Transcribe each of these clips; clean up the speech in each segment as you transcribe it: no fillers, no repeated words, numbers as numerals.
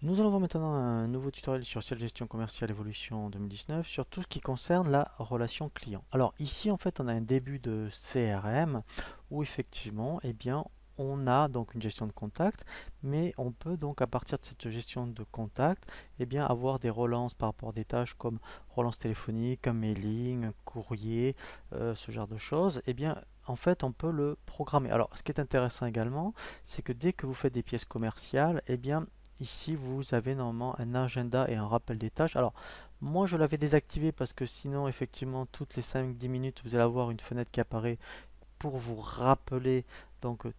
Nous allons voir maintenant un nouveau tutoriel sur Sales Gestion Commerciale Évolution 2019 sur tout ce qui concerne la relation client. Alors ici en fait on a un début de CRM où effectivement on a donc une gestion de contact, mais on peut donc à partir de cette gestion de contact avoir des relances par rapport à des tâches comme relance téléphonique, un mailing, un courrier, ce genre de choses. En fait on peut le programmer. Alors ce qui est intéressant également, c'est que dès que vous faites des pièces commerciales, ici, vous avez normalement un agenda et un rappel des tâches. Alors, moi, je l'avais désactivé parce que sinon, effectivement, toutes les 5-10 minutes, vous allez avoir une fenêtre qui apparaît pour vous rappeler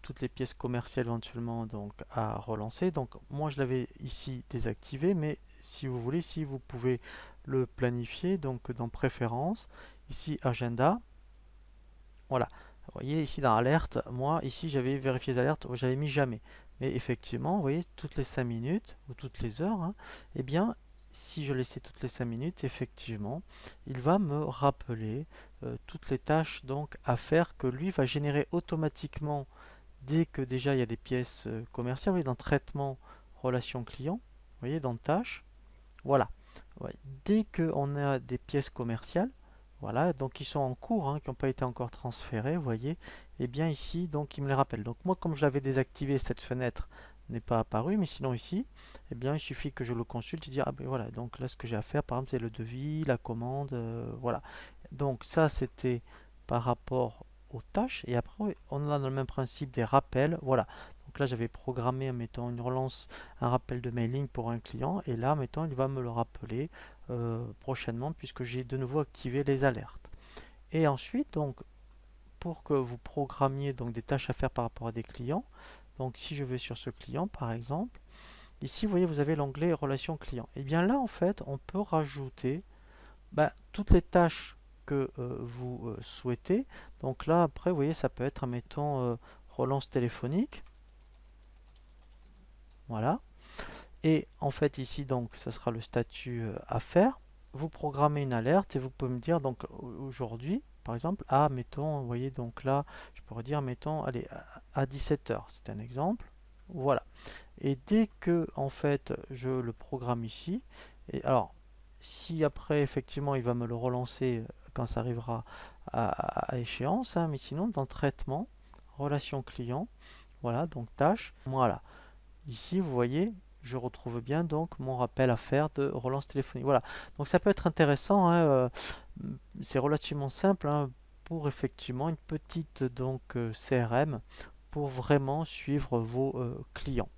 toutes les pièces commerciales éventuellement à relancer. Donc, moi, je l'avais ici désactivé, mais si vous voulez, si vous pouvez le planifier, donc dans Préférences, ici Agenda, voilà. Vous voyez ici dans Alerte, moi ici j'avais vérifié les alertes, j'avais mis jamais. Mais effectivement, vous voyez, toutes les 5 minutes ou toutes les heures, eh bien, si je laissais toutes les 5 minutes, effectivement, il va me rappeler toutes les tâches donc à faire que lui va générer automatiquement dès que déjà il y a des pièces commerciales. Vous voyez, dans traitement, relation client, vous voyez, dans tâches, voilà. Ouais. Dès qu'on a des pièces commerciales, voilà, donc qui sont en cours, qui n'ont pas été encore transférées, vous voyez, et bien ici, donc il me les rappelle. Donc moi, comme je l'avais désactivé, cette fenêtre n'est pas apparue, mais sinon ici, eh bien, il suffit que je le consulte et dire, ah ben voilà, donc là, ce que j'ai à faire, par exemple, c'est le devis, la commande, voilà. Donc ça, c'était par rapport aux tâches, et après, on a dans le même principe des rappels, voilà. Donc là, j'avais programmé, mettons, une relance, un rappel de mailing pour un client, et là, mettons, il va me le rappeler prochainement, puisque j'ai de nouveau activé les alertes. Et ensuite, donc, pour que vous programmiez donc des tâches à faire par rapport à des clients, donc si je vais sur ce client par exemple, ici vous voyez vous avez l'onglet relations clients. Et bien là en fait on peut rajouter toutes les tâches que vous souhaitez. Donc là après vous voyez ça peut être mettons relance téléphonique, voilà. Et en fait ici donc ça sera le statut à faire. Vous programmez une alerte et vous pouvez me dire donc aujourd'hui par exemple mettons vous voyez donc là je pourrais dire mettons allez à 17 h, c'est un exemple, voilà. Et dès que en fait je le programme ici, et alors si après effectivement il va me le relancer quand ça arrivera à échéance, mais sinon dans traitement relation client, voilà, donc tâche, voilà. Ici, vous voyez, je retrouve bien donc mon rappel à faire de relance téléphonique. Voilà, donc ça peut être intéressant, c'est relativement simple pour effectivement une petite CRM pour vraiment suivre vos clients.